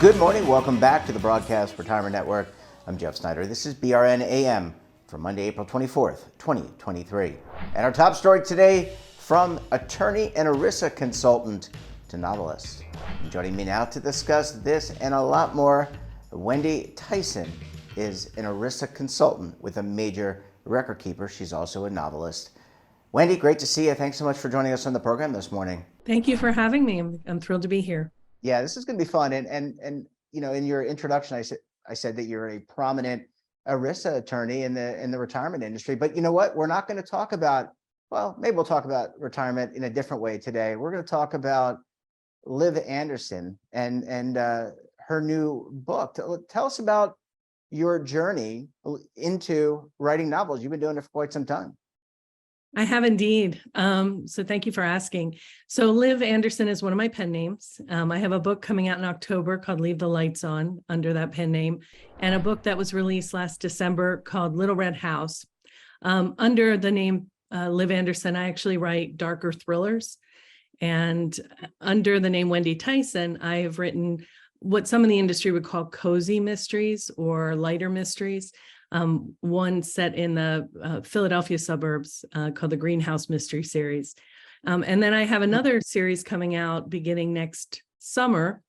Good morning. Welcome back to the Broadcast Retirement Network. I'm Jeff Snyder. This is BRN AM for Monday, April 24th, 2023. And our top story today, from attorney and ERISA consultant to novelist. And joining me now to discuss this and a lot more, Wendy Tyson is an ERISA consultant with a major record keeper. She's also a novelist. Wendy, great to see you. Thanks so much for joining us on the program this morning. Thank you for having me. I'm thrilled to be here. Yeah, this is going to be fun. And you know, in your introduction, I said that you're a prominent ERISA attorney in the retirement industry. But you know what? We're not going to talk about, well, maybe we'll talk about retirement in a different way today. We're going to talk about Liv Anderson and her new book. Tell us about your journey into writing novels. You've been doing it for quite some time. I have indeed. So thank you for asking. So Liv Anderson is one of my pen names. I have a book coming out in October called Leave the Lights On under that pen name, and a book that was released last December called Little Red House. Under the name Liv Anderson, I actually write darker thrillers. And under the name Wendy Tyson, I have written what some in the industry would call cozy mysteries or lighter mysteries. One set in the Philadelphia suburbs called the Greenhouse Mystery Series. And then I have another series coming out beginning next summer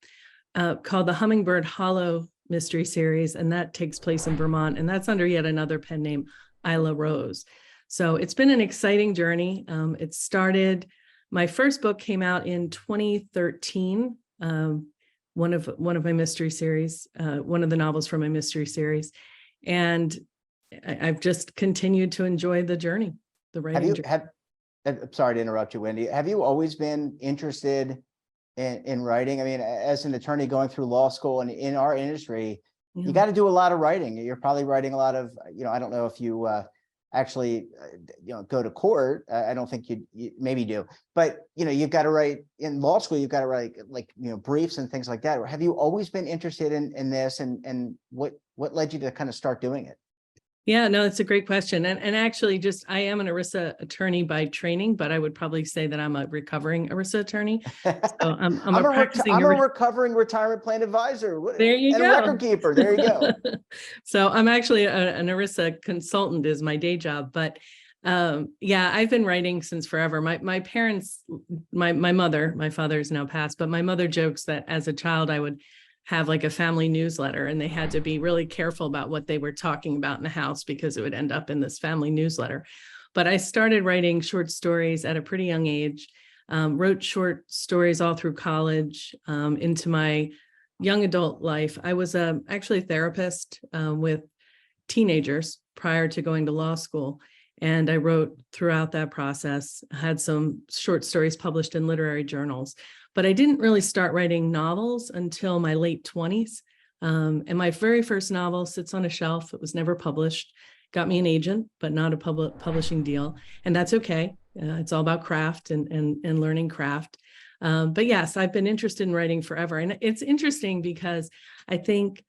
called the Hummingbird Hollow Mystery Series, and that takes place in Vermont, and that's under yet another pen name, Isla Rose. So it's been an exciting journey. It started, my first book came out in 2013, one of my mystery series, one of the novels from my mystery series. And I've just continued to enjoy the journey, the writing journey. I'm sorry to interrupt you, Wendy. Have you always been interested in writing? I mean, as an attorney going through law school and in our industry, you got to do a lot of writing. You're probably writing a lot of, I don't know if you actually, go to court. I don't think you maybe do, but you've got to write in law school. You've got to write briefs and things like that. Have you always been interested in this, and what led you to kind of start doing it? Yeah, no, it's a great question. And actually I am an ERISA attorney by training, but I would probably say that I'm a recovering ERISA attorney. So I'm a recovering retirement plan advisor. There you go. And a record keeper. There you go. So I'm actually an ERISA consultant is my day job, but yeah, I've been writing since forever. My parents, my mother, my father is now passed, but my mother jokes that as a child, I would have like a family newsletter, and they had to be really careful about what they were talking about in the house because it would end up in this family newsletter. But I started writing short stories at a pretty young age, wrote short stories all through college, into my young adult life. I was actually a therapist with teenagers prior to going to law school. And I wrote throughout that process, had some short stories published in literary journals. But I didn't really start writing novels until my late 20s. And my very first novel sits on a shelf. It was never published. Got me an agent, but not a publishing deal. And that's okay. It's all about craft and learning craft. But yes, I've been interested in writing forever. And it's interesting because I think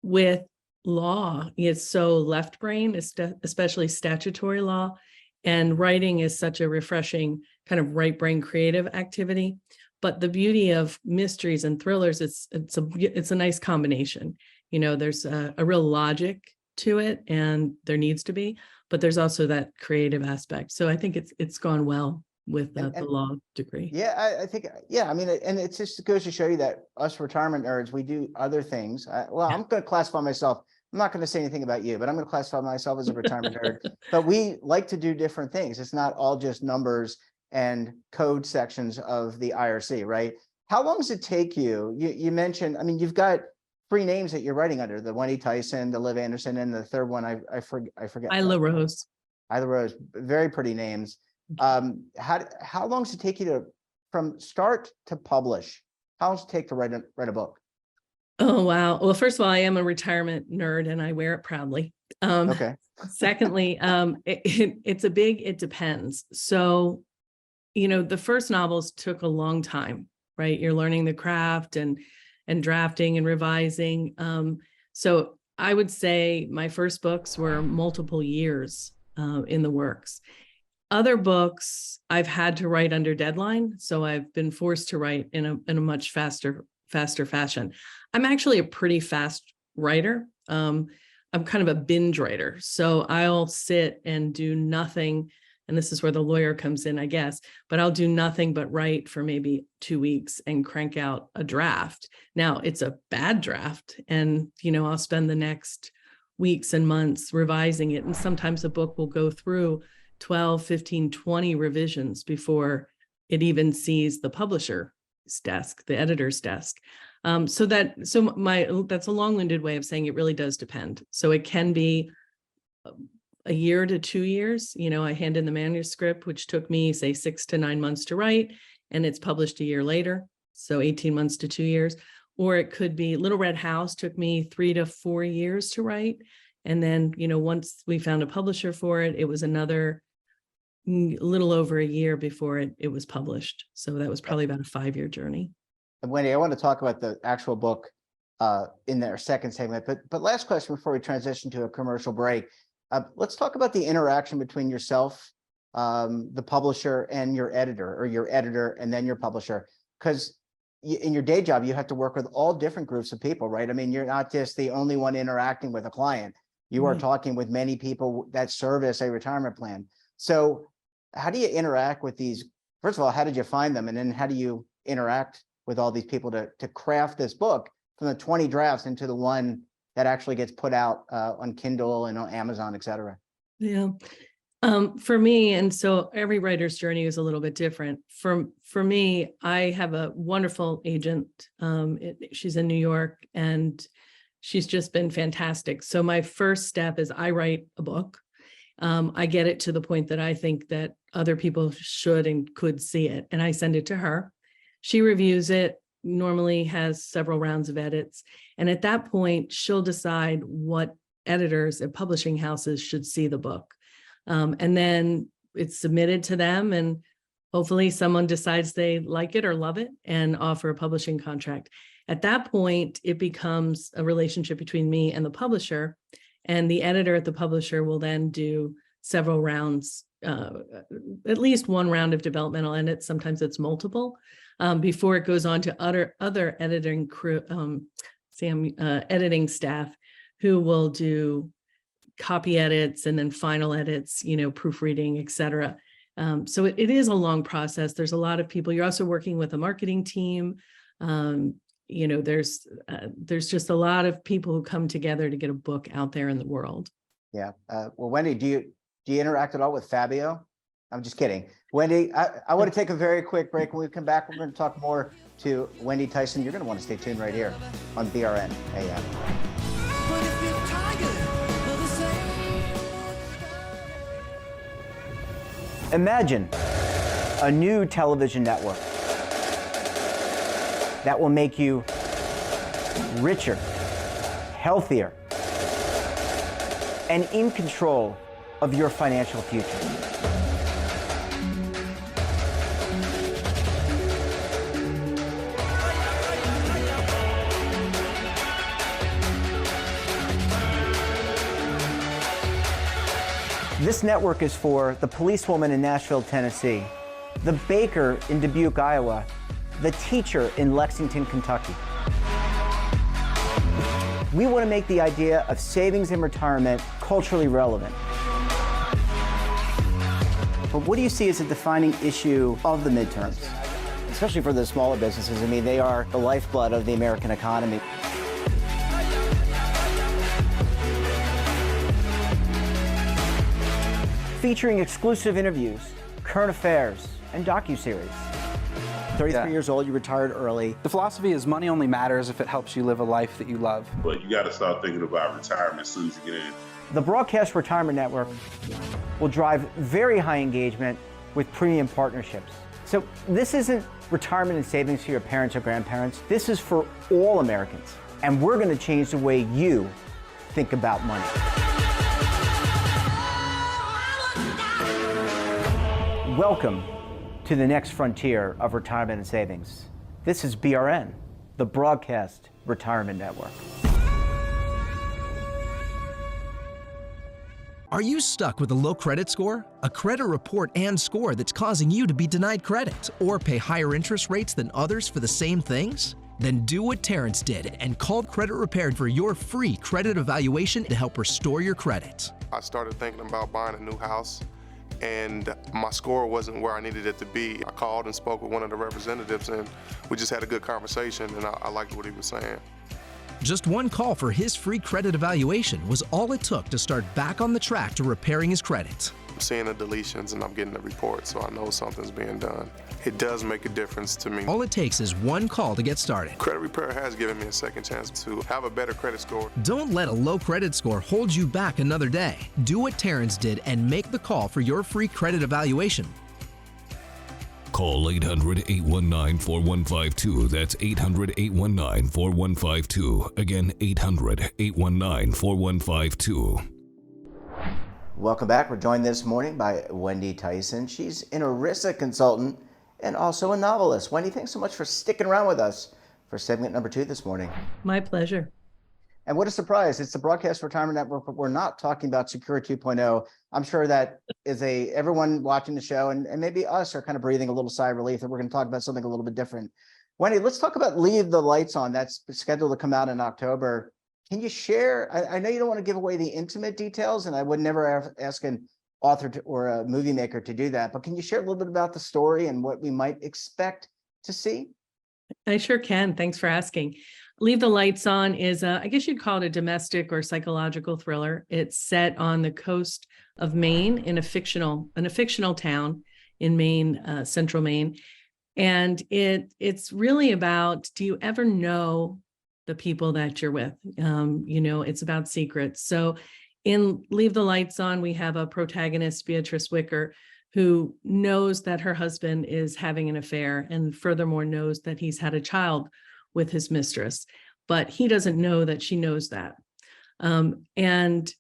with law, it's so left brain, especially statutory law. And writing is such a refreshing kind of right brain creative activity. But the beauty of mysteries and thrillers, it's a nice combination. There's a real logic to it, and there needs to be, but there's also that creative aspect. So I think it's gone well with the law degree. Yeah, I think, yeah, I mean, and it just goes to show you that us retirement nerds, we do other things. I'm going to classify myself. I'm not going to say anything about you, but I'm going to classify myself as a retirement nerd. But we like to do different things. It's not all just numbers and code sections of the IRC, right? How long does it take you? You mentioned, I mean, you've got 3 names that you're writing under: the Wendy Tyson, the Liv Anderson, and the third one I forget. Isla Rose. Isla Rose, very pretty names. How long does it take you from start to publish? How long does it take to write a book? Oh, wow. Well, first of all, I am a retirement nerd and I wear it proudly. Okay. Secondly, it's a big, it depends. So, the first novels took a long time, right? You're learning the craft and drafting and revising. So I would say my first books were multiple years in the works. Other books I've had to write under deadline, so I've been forced to write in a much faster fashion. I'm actually a pretty fast writer. I'm kind of a binge writer. So I'll sit and do nothing. And this is where the lawyer comes in, I guess, but I'll do nothing but write for maybe 2 weeks and crank out a draft. Now it's a bad draft. And, I'll spend the next weeks and months revising it. And sometimes a book will go through 12, 15, 20 revisions before it even sees the publisher's desk, the editor's desk. That's a long-winded way of saying it really does depend. So it can be a year to 2 years. I hand in the manuscript, which took me, say, 6 to 9 months to write, and it's published a year later. So 18 months to 2 years. Or it could be Little Red House took me 3 to 4 years to write. And then, once we found a publisher for it, it was another little over a year before it was published. So that was probably about a 5-year journey. And Wendy, I want to talk about the actual book in their second segment, but last question before we transition to a commercial break. Let's talk about the interaction between yourself, the publisher, and your editor, or your editor and then your publisher, because in your day job, you have to work with all different groups of people, right? I mean, you're not just the only one interacting with a client. You are talking with many people that service a retirement plan. So how do you interact with these? First of all, how did you find them? And then how do you interact with all these people to craft this book from the 20 drafts into the one that actually gets put out on Kindle and on Amazon, et cetera? Yeah. For me, and so every writer's journey is a little bit different. For me, I have a wonderful agent. She's in New York, and she's just been fantastic. So my first step is I write a book. I get it to the point that I think that other people should and could see it, and I send it to her. She reviews it, normally has several rounds of edits. And at that point, she'll decide what editors and publishing houses should see the book. And then it's submitted to them, and hopefully someone decides they like it or love it and offer a publishing contract. At that point, it becomes a relationship between me and the publisher, and the editor at the publisher will then do several rounds, at least one round of developmental edits. Sometimes it's multiple, before it goes on to other editing crew, editing staff, who will do copy edits and then final edits, proofreading, et cetera. So it is a long process. There's a lot of people. You're also working with a marketing team. There's just a lot of people who come together to get a book out there in the world. Yeah. Well, Wendy, do you interact at all with Fabio? I'm just kidding. Wendy, I want to take a very quick break. When we come back, we're going to talk more to Wendy Tyson. You're going to want to stay tuned right here on BRN AM. Imagine a new television network that will make you richer, healthier, and in control of your financial future. This network is for the policewoman in Nashville, Tennessee, the baker in Dubuque, Iowa, the teacher in Lexington, Kentucky. We want to make the idea of savings and retirement culturally relevant. But what do you see as a defining issue of the midterms, especially for the smaller businesses? I mean, they are the lifeblood of the American economy. Featuring exclusive interviews, current affairs, and docuseries. 33 years old, you retired early. The philosophy is money only matters if it helps you live a life that you love. But you got to start thinking about retirement as soon as you get in. The Broadcast Retirement Network will drive very high engagement with premium partnerships. So this isn't retirement and savings for your parents or grandparents. This is for all Americans. And we're going to change the way you think about money. Welcome to the next frontier of retirement and savings. This is BRN, the Broadcast Retirement Network. Are you stuck with a low credit score? A credit report and score that's causing you to be denied credit or pay higher interest rates than others for the same things? Then do what Terrence did and call Credit Repaired for your free credit evaluation to help restore your credit. I started thinking about buying a new house, and my score wasn't where I needed it to be. I called and spoke with one of the representatives, and we just had a good conversation, and I liked what he was saying. Just one call for his free credit evaluation was all it took to start back on the track to repairing his credit. I'm seeing the deletions and I'm getting the report, so I know something's being done. It does make a difference to me. All it takes is one call to get started. Credit Repair has given me a second chance to have a better credit score. Don't let a low credit score hold you back another day. Do what Terrence did and make the call for your free credit evaluation. Call 800-819-4152. That's 800-819-4152. Again, 800-819-4152. Welcome back. We're joined this morning by Wendy Tyson. She's an ERISA consultant and also a novelist. Wendy, thanks so much for sticking around with us for segment number 2 this morning. My pleasure. And what a surprise. It's the Broadcast Retirement Network, but we're not talking about Secure 2.0. I'm sure that is everyone watching the show and maybe us are kind of breathing a little sigh of relief that we're going to talk about something a little bit different. Wendy, let's talk about Leave the Lights On. That's scheduled to come out in October. Can you share? I know you don't want to give away the intimate details, and I would never ask an author or a movie maker to do that, but can you share a little bit about the story and what we might expect to see? I sure can. Thanks for asking. Leave the Lights On is, I guess you'd call it a domestic or psychological thriller. It's set on the coast of Maine in a fictional town in Maine, central Maine. And it's really about, do you ever know the people that you're with? It's about secrets. So in Leave the Lights On, we have a protagonist, Beatrice Wicker, who knows that her husband is having an affair and furthermore knows that he's had a child with his mistress, but he doesn't know that she knows that. And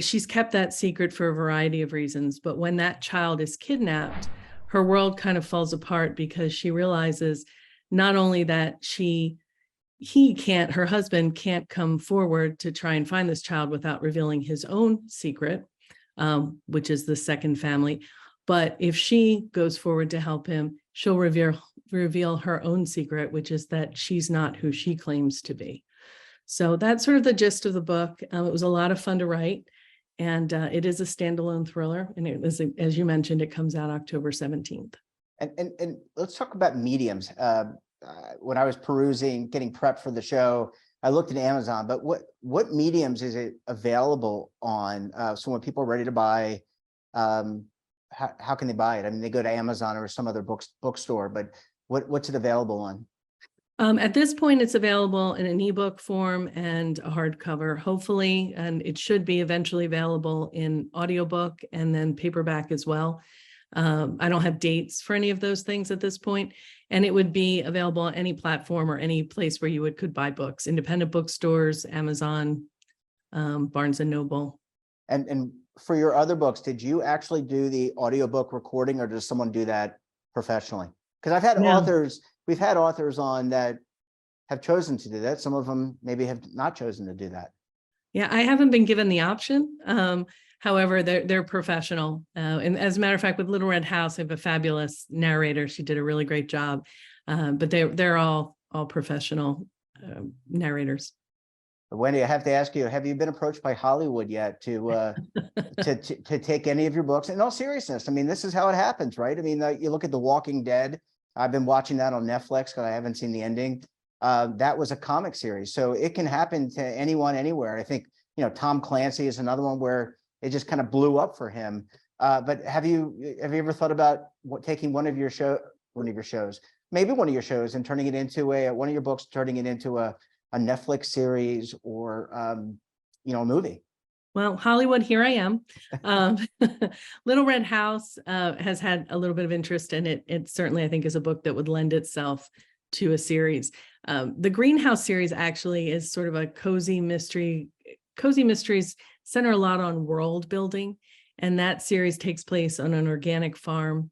she's kept that secret for a variety of reasons. But when that child is kidnapped, her world kind of falls apart because she realizes not only that her husband can't come forward to try and find this child without revealing his own secret, which is the second family. But if she goes forward to help him, she'll reveal her own secret, which is that she's not who she claims to be. So that's sort of the gist of the book. It was a lot of fun to write, and it is a standalone thriller. And it was, as you mentioned, it comes out October 17th. And let's talk about mediums. When I was perusing, getting prepped for the show, I looked at Amazon, but what mediums is it available on? So when people are ready to buy, how can they buy it? I mean, they go to Amazon or some other bookstore, but what's it available on? At this point, it's available in an ebook form and a hardcover, hopefully, and it should be eventually available in audiobook and then paperback as well. I don't have dates for any of those things at this point, and it would be available on any platform or any place where you could buy books, independent bookstores, Amazon, Barnes and Noble. And for your other books, did you actually do the audiobook recording or does someone do that professionally? Because we've had authors on that have chosen to do that. Some of them maybe have not chosen to do that. Yeah, I haven't been given the option. However, they're professional. And as a matter of fact, with Little Red House, I have a fabulous narrator. She did a really great job. But they're all professional narrators. Wendy, I have to ask you, have you been approached by Hollywood yet to take any of your books? In all seriousness, I mean, this is how it happens, right? I mean, you look at The Walking Dead. I've been watching that on Netflix because I haven't seen the ending. That was a comic series, so it can happen to anyone, anywhere. I think, Tom Clancy is another one where it just kind of blew up for him. But have you ever thought about taking one of your shows, maybe one of your shows, and turning it into one of your books, turning it into a Netflix series or a movie? Well, Hollywood, here I am. Little Red House has had a little bit of interest, and it certainly, I think, is a book that would lend itself to a series. The Greenhouse series actually is sort of a cozy mystery. Cozy mysteries center a lot on world building, and that series takes place on an organic farm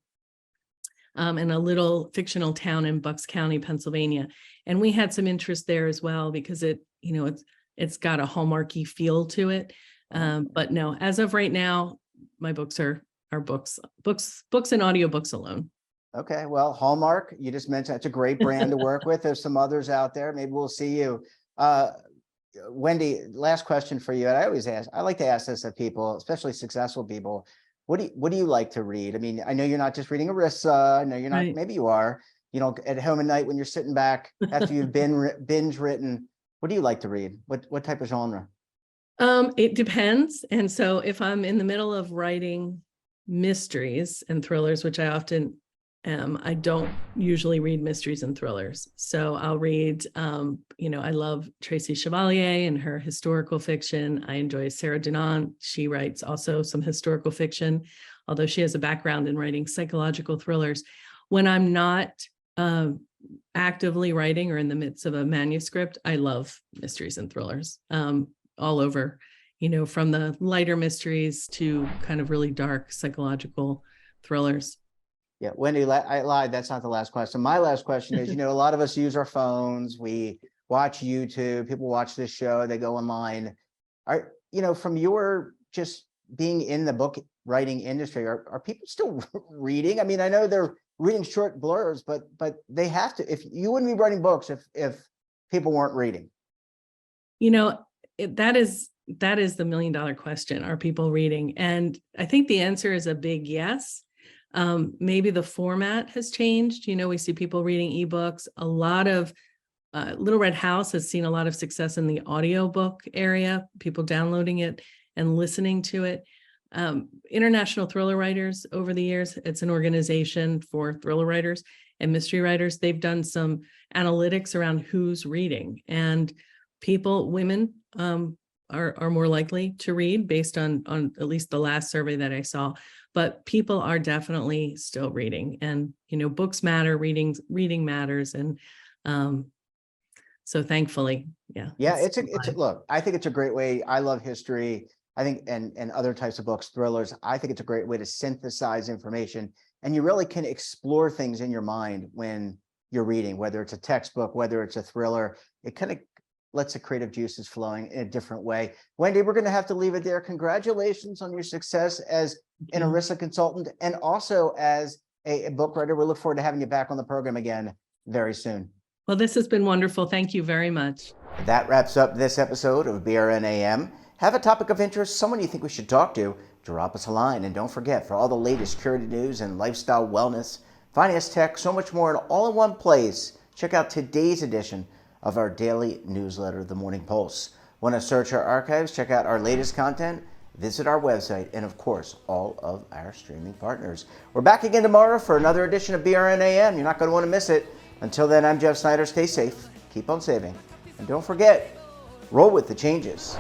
in a little fictional town in Bucks County, Pennsylvania. And we had some interest there as well because it's got a Hallmarky feel to it. But no, as of right now, my books are books and audiobooks alone. Okay, well, Hallmark, you just mentioned that's a great brand to work with. There's some others out there. Maybe we'll see you. Wendy, last question for you. And I like to ask this of people, especially successful people. What do you like to read? I mean, I know you're not just reading ERISA. I know you're not, Right. maybe you are, at home at night when you're sitting back after you've been binge written. What do you like to read? What type of genre? It depends. And so if I'm in the middle of writing mysteries and thrillers, which I often am, I don't usually read mysteries and thrillers. So I'll read, I love Tracy Chevalier and her historical fiction. I enjoy Sarah Dunant. She writes also some historical fiction, although she has a background in writing psychological thrillers. When I'm not actively writing or in the midst of a manuscript, I love mysteries and thrillers. All over, from the lighter mysteries to kind of really dark psychological thrillers. Yeah, Wendy, I lied. That's not the last question. My last question is, a lot of us use our phones. We watch YouTube. People watch this show. They go online. From your just being in the book writing industry, are people still reading? I mean, I know they're reading short blurbs, but they have to. If you wouldn't be writing books if people weren't reading. That is the $1 million question. Are people reading? And I think the answer is a big yes. Maybe the format has changed. We see people reading ebooks. A lot of Little Red House has seen a lot of success in the audiobook area, people downloading it and listening to it. International Thriller Writers over the years, it's an organization for thriller writers and mystery writers. They've done some analytics around who's reading, and women are more likely to read based on at least the last survey that I saw. But people are definitely still reading, and books matter, reading matters, and so thankfully, yeah. Look, I think it's a great way. I love history. I think and other types of books, thrillers. I think it's a great way to synthesize information, and you really can explore things in your mind when you're reading, whether it's a textbook, whether it's a thriller. It kind of lets the creative juices flowing in a different way. Wendy, we're going to have to leave it there. Congratulations on your success as an ERISA consultant and also as a book writer. We look forward to having you back on the program again very soon. Well, this has been wonderful. Thank you very much. That wraps up this episode of BRNAM. Have a topic of interest, someone you think we should talk to, drop us a line. And don't forget, for all the latest security news and lifestyle wellness, finance tech, so much more, and all in one place, check out today's edition of our daily newsletter, The Morning Pulse. Want to search our archives, check out our latest content, visit our website, and of course, all of our streaming partners. We're back again tomorrow for another edition of BRNAM. You're not going to want to miss it. Until then, I'm Jeff Snyder. Stay safe, keep on saving, and don't forget, roll with the changes.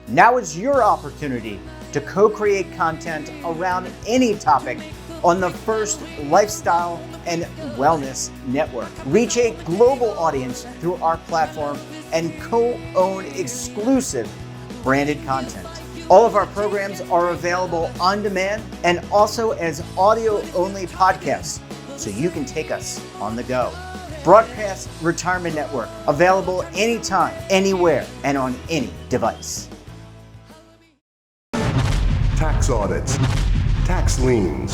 Now is your opportunity to co-create content around any topic on the first lifestyle and wellness network. Reach a global audience through our platform and co-own exclusive branded content. All of our programs are available on demand and also as audio-only podcasts, so you can take us on the go. Broadcast Retirement Network, available anytime, anywhere, and on any device. Tax audits, tax liens,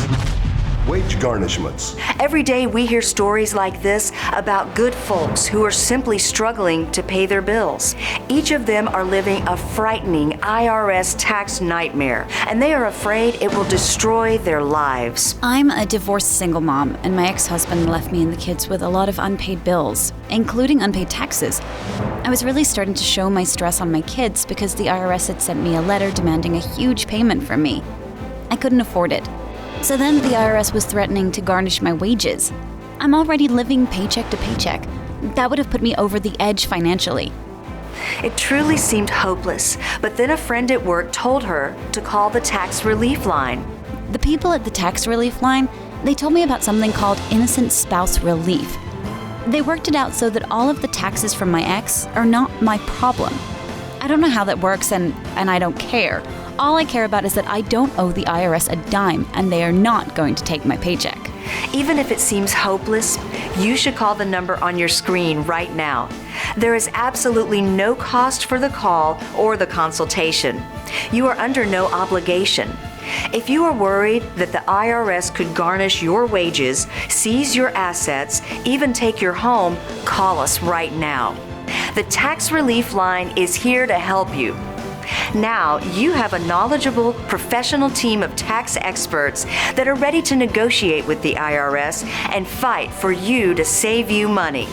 wage garnishments. Every day we hear stories like this about good folks who are simply struggling to pay their bills. Each of them are living a frightening IRS tax nightmare, and they are afraid it will destroy their lives. I'm a divorced single mom, and my ex-husband left me and the kids with a lot of unpaid bills, including unpaid taxes. I was really starting to show my stress on my kids because the IRS had sent me a letter demanding a huge payment from me. I couldn't afford it. So then the IRS was threatening to garnish my wages. I'm already living paycheck to paycheck. That would have put me over the edge financially. It truly seemed hopeless, but then a friend at work told her to call the tax relief line. The people at the tax relief line, they told me about something called innocent spouse relief. They worked it out so that all of the taxes from my ex are not my problem. I don't know how that works, and I don't care. All I care about is that I don't owe the IRS a dime, and they are not going to take my paycheck. Even if it seems hopeless, you should call the number on your screen right now. There is absolutely no cost for the call or the consultation. You are under no obligation. If you are worried that the IRS could garnish your wages, seize your assets, even take your home, call us right now. The Tax Relief Line is here to help you. Now you have a knowledgeable, professional team of tax experts that are ready to negotiate with the IRS and fight for you to save you money.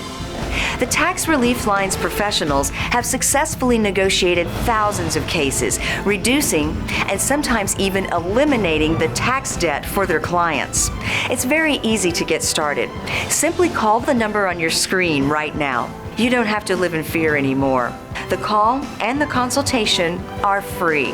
The Tax Relief Line's professionals have successfully negotiated thousands of cases, reducing and sometimes even eliminating the tax debt for their clients. It's very easy to get started. Simply call the number on your screen right now. You don't have to live in fear anymore. The call and the consultation are free.